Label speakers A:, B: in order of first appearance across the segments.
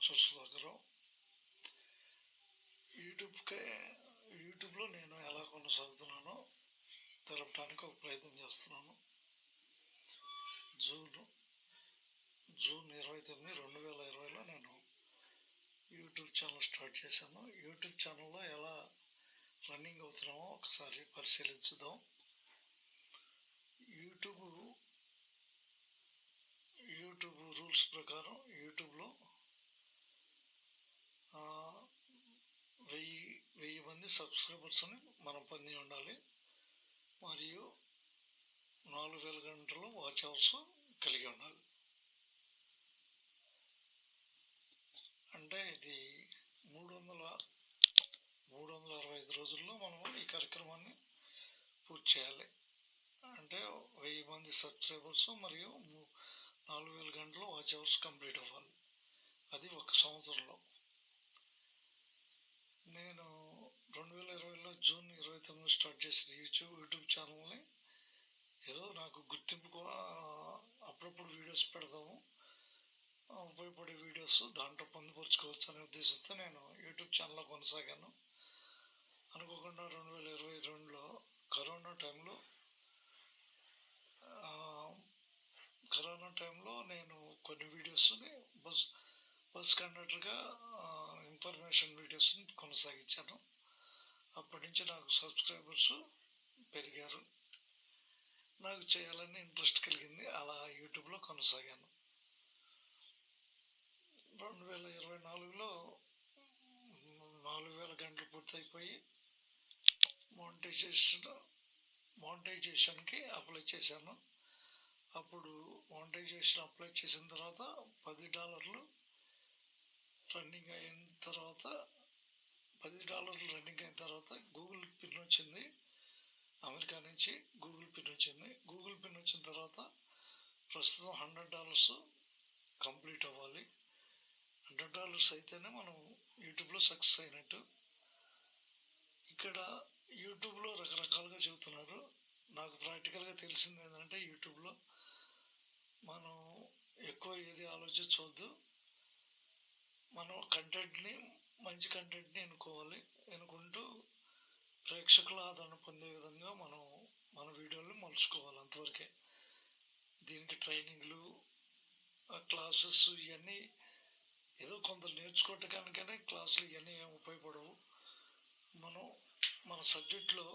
A: Archer's దగ్గర యూట్యూబ్లో నేను ఎలా కొనసాగుతున్నానో తెలపడానికి ఒక ప్రయత్నం చేస్తున్నాను. జూన్ 29, 2020లో నేను యూట్యూబ్ ఛానల్ స్టార్ట్ చేశాను. యూట్యూబ్ ఛానల్లో ఎలా రన్నింగ్ అవుతున్నామో ఒకసారి పరిశీలించుదాం. యూట్యూబ్ రూల్స్ ప్రకారం యూట్యూబ్లో 1000 మంది సబ్స్క్రైబర్స్ని మనం పొంది ఉండాలి, మరియు 4000 గంటలు వాచ్ అవర్స్ కలిగి ఉండాలి. అంటే ఇది 365 రోజుల్లో మనం ఈ కార్యక్రమాన్ని పూర్తి చేయాలి. అంటే 1000 మంది సబ్స్క్రైబర్స్ మరియు 4000 గంటలు వాచ్ అవర్స్ కంప్లీట్ అవ్వాలి. అది ఒక సంవత్సరంలో. నేను 2020లో జూన్ 29 స్టార్ట్ చేసిన యూట్యూబ్ ఛానల్ని ఏదో నాకు గుర్తింపు, అప్పుడప్పుడు వీడియోస్ పెడదాము, ఉపయోగపడే వీడియోస్ దాంట్లో పొందుపరుచుకోవచ్చు అనే ఉద్దేశంతో నేను యూట్యూబ్ ఛానల్లో కొనసాగాను. అనుకోకుండా 2022లో కరోనా టైంలో నేను కొన్ని వీడియోస్ని బస్ కండక్టర్గా ఇన్ఫర్మేషన్ వీడియోస్ని కొనసాగించాను. అప్పటి నుంచి నాకు సబ్స్క్రైబర్స్ పెరిగారు. నాకు చేయాలని ఇంట్రెస్ట్ కలిగింది. అలా యూట్యూబ్లో కొనసాగాను. 2024లో 4000 గంటలు పూర్తయిపోయి మానిటైజేషన్కి అప్లై చేశాను. అప్పుడు మానిటైజేషన్ అప్లై చేసిన తర్వాత $10 రన్నింగ్ అయిన తర్వాత గూగుల్ పిన్ వచ్చింది. అమెరికా నుంచి గూగుల్ పిన్ వచ్చింది. గూగుల్ పిన్ వచ్చిన తర్వాత ప్రస్తుతం $100 కంప్లీట్ అవ్వాలి. $100 అయితేనే మనం యూట్యూబ్లో సక్సెస్ అయినట్టు. ఇక్కడ యూట్యూబ్లో రకరకాలుగా చెబుతున్నారు. నాకు ప్రాక్టికల్గా తెలిసింది ఏంటంటే, యూట్యూబ్లో మనం ఎక్కువ ఏది ఆలోచించవద్దు. మనం మంచి కంటెంట్ని ఎన్నుకుంటూ ప్రేక్షకుల ఆదరణ పొందే విధంగా మన వీడియోని మలుచుకోవాలి. అంతవరకే. దీనికి ట్రైనింగ్లు, క్లాసెస్ ఇవన్నీ ఏదో కొందరు నేర్చుకోవటానికనే క్లాసులు ఇవన్నీ ఏమి ఉపయోగపడవు. మన సబ్జెక్ట్లో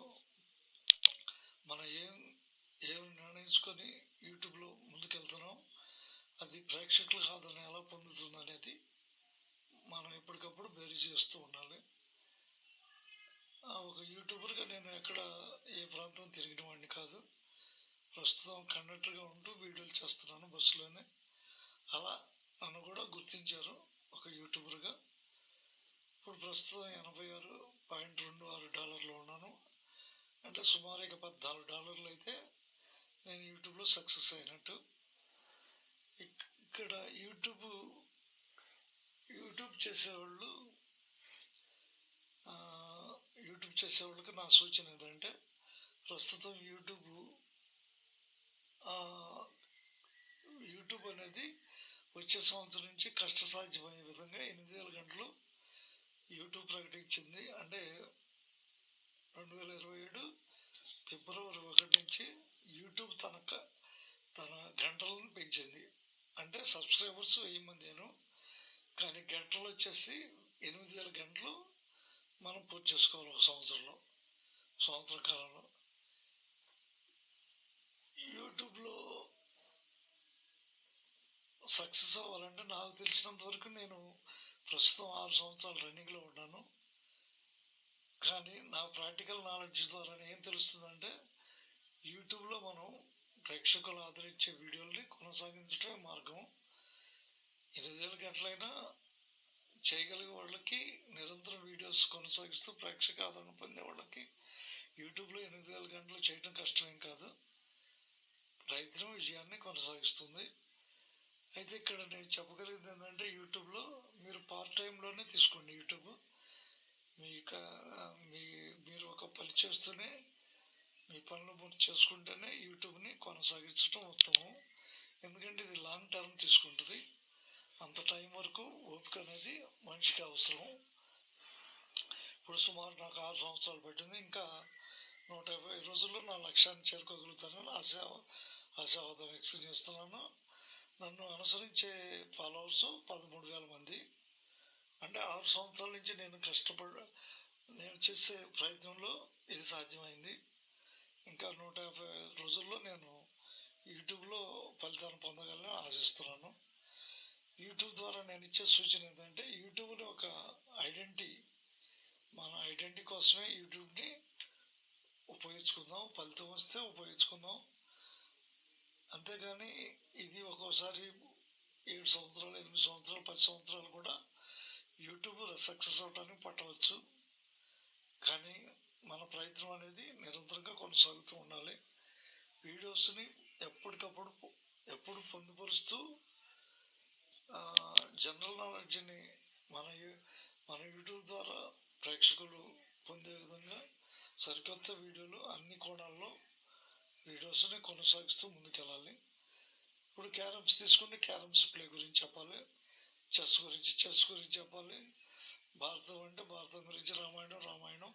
A: మనం ఏం నిర్ణయించుకొని యూట్యూబ్లో ముందుకెళ్తున్నాం, అది ప్రేక్షకులకు ఆదరణ ఎలా పొందుతుంది అనేది మనం ఎప్పటికప్పుడు బేరీ చేస్తూ ఉండాలి. ఒక యూట్యూబర్గా నేను ఏ ప్రాంతం తిరిగిన వాడిని కాదు. ప్రస్తుతం కండక్టర్గా ఉంటూ వీడియోలు చేస్తున్నాను బస్సులోనే. అలా నన్ను కూడా గుర్తించారు ఒక యూట్యూబర్గా. ఇప్పుడు ప్రస్తుతం $86.26 ఉన్నాను. అంటే సుమారుగా $14 అయితే నేను యూట్యూబ్లో సక్సెస్ అయినట్టు. ఇక్కడ యూట్యూబ్ చేసేవాళ్ళకి నా సూచన ఏంటంటే, ప్రస్తుతం యూట్యూబ్ అనేది వచ్చే సంవత్సరం నుంచి కష్టసాధ్యమయ్యే విధంగా 8000 గంటలు యూట్యూబ్ ప్రకటించింది. అంటే 2027 ఫిబ్రవరి 1 నుంచి యూట్యూబ్ తన గంటలను పెంచింది. అంటే సబ్స్క్రైబర్స్ 1000 మందేను, కానీ గంటలు వచ్చేసి 8000 గంటలు మనం పూర్తి చేసుకోవాలి ఒక సంవత్సర కాలంలో. యూట్యూబ్లో సక్సెస్ అవ్వాలంటే నాకు తెలిసినంత వరకు నేను ప్రస్తుతం 6 సంవత్సరాలు రన్నింగ్లో ఉన్నాను. కానీ నా ప్రాక్టికల్ నాలెడ్జ్ ద్వారా ఏం తెలుస్తుందంటే, యూట్యూబ్లో మనం ప్రేక్షకులు ఆదరించే వీడియోల్ని కొనసాగించడమే మార్గం. 8000 గంటలైనా చేయగలిగే వాళ్ళకి, నిరంతరం వీడియోస్ కొనసాగిస్తూ ప్రేక్షక ఆదరణ పొందే వాళ్ళకి యూట్యూబ్లో 8000 గంటలు చేయడం కష్టమేం కాదు. ప్రయత్నం విజయాన్ని కొనసాగిస్తుంది. అయితే ఇక్కడ నేను చెప్పగలిగింది ఏంటంటే, యూట్యూబ్లో మీరు పార్ట్ టైంలోనే తీసుకోండి. యూట్యూబ్ మీరు ఒక పని చేస్తూనే మీ పనులు పూర్తి చేసుకుంటేనే యూట్యూబ్ని కొనసాగించడం ఉత్తమం. ఎందుకంటే ఇది లాంగ్ టర్మ్ తీసుకుంటుంది. అంత టైం వరకు ఓపిక అనేది మనిషికి అవసరం. ఇప్పుడు సుమారు నాకు 6 సంవత్సరాలు పట్టింది. ఇంకా 150 రోజుల్లో నా లక్ష్యాన్ని చేరుకోగలుగుతానని ఆశావాదం ఎక్స్ప్రెస్ చేస్తున్నాను. నన్ను అనుసరించే ఫాలోవర్స్ 13,000 మంది. అంటే 6 సంవత్సరాల నుంచి నేను చేసే ప్రయత్నంలో ఇది సాధ్యమైంది. ఇంకా 150 రోజుల్లో నేను యూట్యూబ్లో ఫలితాన్ని పొందగలని ఆశిస్తున్నాను. యూట్యూబ్ ద్వారా నేను ఇచ్చే సూచన ఏంటంటే, యూట్యూబ్ని ఒక ఐడెంటిటీ, మన ఐడెంటిటీ కోసమే యూట్యూబ్ని ఉపయోగించుకుందాం. ఫలితం వస్తే ఉపయోగించుకుందాం. అంతేగాని ఇది ఒక్కోసారి 7 సంవత్సరాలు, 8 సంవత్సరాలు, 10 సంవత్సరాలు కూడా యూట్యూబ్ సక్సెస్ అవడానికి పట్టవచ్చు. కానీ మన ప్రయత్నం అనేది నిరంతరంగా కొనసాగుతూ ఉండాలి. వీడియోస్ని ఎప్పుడు పొందుపరుస్తూ జనరల్ నాలెడ్జ్ని మన యూట్యూబ్ ద్వారా ప్రేక్షకులు పొందే విధంగా సరికొత్త వీడియోలు అన్ని కోణాల్లో వీడియోస్ని కొనసాగిస్తూ ముందుకెళ్ళాలి. ఇప్పుడు క్యారమ్స్ తీసుకుంటే క్యారమ్స్ ప్లే గురించి చెప్పాలి, చెస్ గురించి చెప్పాలి, భారతం అంటే భారతం గురించి, రామాయణం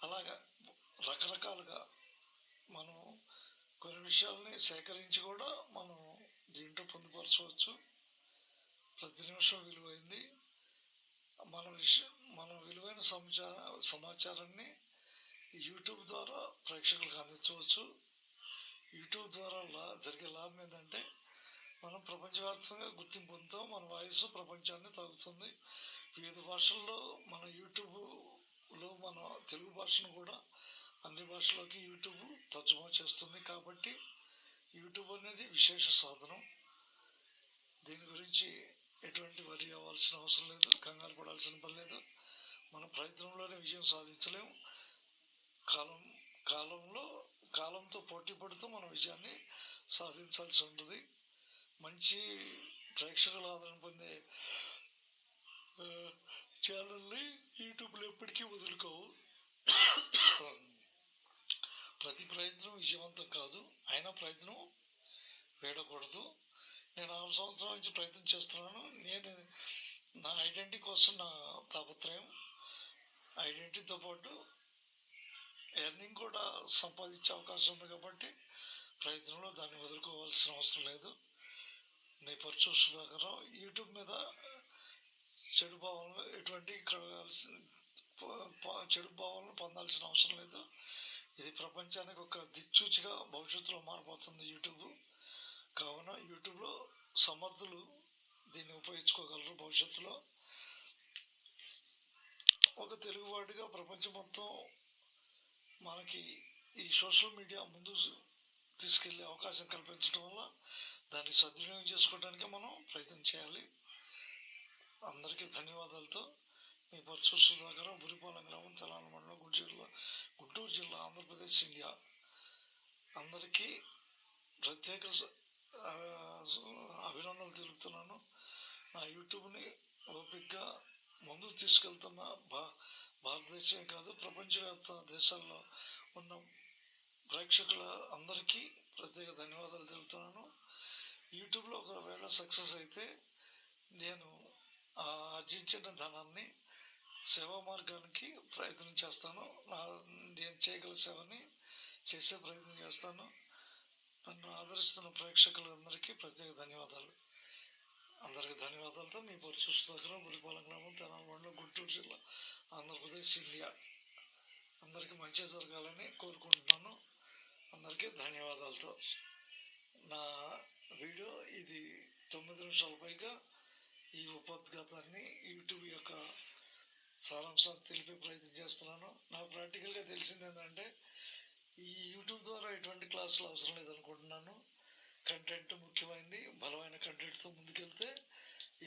A: అలాగా రకరకాలుగా మనం కొన్ని విషయాల్ని సేకరించి కూడా మనం దీంట్లో పొందుపరచవచ్చు. ప్రతి నిమిషం విలువైంది. మన విలువైన సమాచారాన్ని యూట్యూబ్ ద్వారా ప్రేక్షకులకు అందించవచ్చు. యూట్యూబ్ ద్వారా జరిగే లాభం ఏంటంటే, మనం ప్రపంచవ్యాప్తంగా గుర్తింపు పొందుతాం. మన వాయిస్ ప్రపంచాన్ని తాగుతుంది. వివిధ భాషల్లో మన యూట్యూబ్లో మన తెలుగు భాషను కూడా అన్ని భాషల్లోకి యూట్యూబ్ తర్జుమా చేస్తుంది. కాబట్టి యూట్యూబ్ అనేది విశేష సాధనం. దీని గురించి ఎటువంటి వరి అవ్వాల్సిన అవసరం లేదు, కంగారు పడాల్సిన పని లేదు. మన ప్రయత్నంలోనే విజయం సాధించలేము. కాలంతో పోటీ పడుతూ మన విజయాన్ని సాధించాల్సి ఉంటుంది. మంచి ప్రేక్షకుల ఆదరణ పొందే ఛానల్ని యూట్యూబ్లో ఎప్పటికీ వదులుకోవు. ప్రతి ప్రయత్నం విజయవంతం కాదు, అయినా ప్రయత్నం వేడకూడదు. నేను 6 సంవత్సరాల నుంచి ప్రయత్నం చేస్తున్నాను. నేను నా ఐడెంటిటీ కోసం నా తాపత్రయం, ఐడెంటిటీతో పాటు ఎర్నింగ్ కూడా సంపాదించే అవకాశం ఉంది. కాబట్టి ప్రయత్నంలో దాన్ని వదులుకోవాల్సిన అవసరం లేదు. మీ పరచు సుధాకర్. యూట్యూబ్ మీద చెడు భావనలు పొందాల్సిన అవసరం లేదు. ఇది ప్రపంచానికి ఒక దిక్సూచిగా భవిష్యత్తులో మారిపోతుంది యూట్యూబ్. కావున యూట్యూబ్లో సమర్థులు దీన్ని ఉపయోగించుకోగలరు. భవిష్యత్తులో ఒక తెలుగువాడిగా ప్రపంచం మొత్తం మనకి ఈ సోషల్ మీడియా ముందు తీసుకెళ్లే అవకాశం కల్పించడం వల్ల దాన్ని సద్వినియోగం చేసుకోవడానికి మనం ప్రయత్నం చేయాలి. అందరికీ ధన్యవాదాలతో మీ పరచు సుధాకర్, బురిపాలెం గ్రామం, తెలంగాణ మండలం, గుంటూరు జిల్లా, ఆంధ్రప్రదేశ్, ఇండియా. అందరికీ ప్రత్యేక అభినందనలు తెలుపుతున్నాను. నా యూట్యూబ్ని ఓపికగా ముందుకు తీసుకెళ్తున్న భారతదేశమే కాదు, ప్రపంచవ్యాప్త దేశాల్లో ఉన్న ప్రేక్షకుల అందరికీ ప్రత్యేక ధన్యవాదాలు తెలుపుతున్నాను. యూట్యూబ్లో ఒకవేళ సక్సెస్ అయితే నేను ఆర్జించిన ధనాన్ని సేవా మార్గానికి ప్రయత్నం చేస్తాను. నేను చేయగల సేవని చేసే ప్రయత్నం చేస్తాను. నన్ను ఆదరిస్తున్న ప్రేక్షకులందరికీ ప్రత్యేక ధన్యవాదాలు. అందరికీ ధన్యవాదాలతో మీ పరచు సుధాకర్, బురిపాలెం గ్రామం, తెలంగాణ మండలం, గుంటూరు జిల్లా, ఆంధ్రప్రదేశ్, ఇండియా. అందరికీ మంచి జరగాలని కోరుకుంటున్నాను. అందరికీ ధన్యవాదాలతో. నా వీడియో ఇది 9 నిమిషాల పైగా ఈ ఉపోద్ఘాతాన్ని యూట్యూబ్ యొక్క సారాంశాన్ని తెలిపే ప్రయత్నం చేస్తున్నాను. నాకు ప్రాక్టికల్గా తెలిసింది ఏంటంటే, ఈ యూట్యూబ్ ద్వారా ఎటువంటి క్లాసులు అవసరం లేదనుకుంటున్నాను. కంటెంట్ ముఖ్యమైనది. బలమైన కంటెంట్తో ముందుకెళ్తే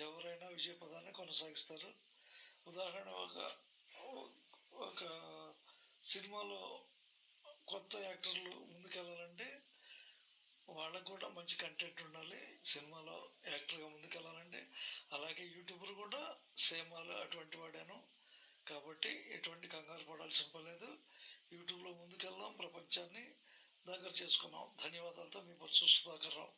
A: ఎవరైనా విజయపదాన్ని కొనసాగిస్తారు. ఉదాహరణ, ఒక సినిమాలో కొత్త యాక్టర్లు ముందుకెళ్ళాలంటే వాళ్ళకు కూడా మంచి కంటెంట్ ఉండాలి. సినిమాలో యాక్టర్గా ముందుకెళ్ళాలంటే అలాగే యూట్యూబర్ కూడా సేమ్ అటువంటి వాడాను. కాబట్టి ఎటువంటి కంగారు పడాల్సిన పని లేదు. యూట్యూబ్లో ముందుకెళ్దాం, ప్రపంచాన్ని దగ్గర చేసుకున్నాం. ధన్యవాదాలతో మీ పరచు సుధాకర్ రావు.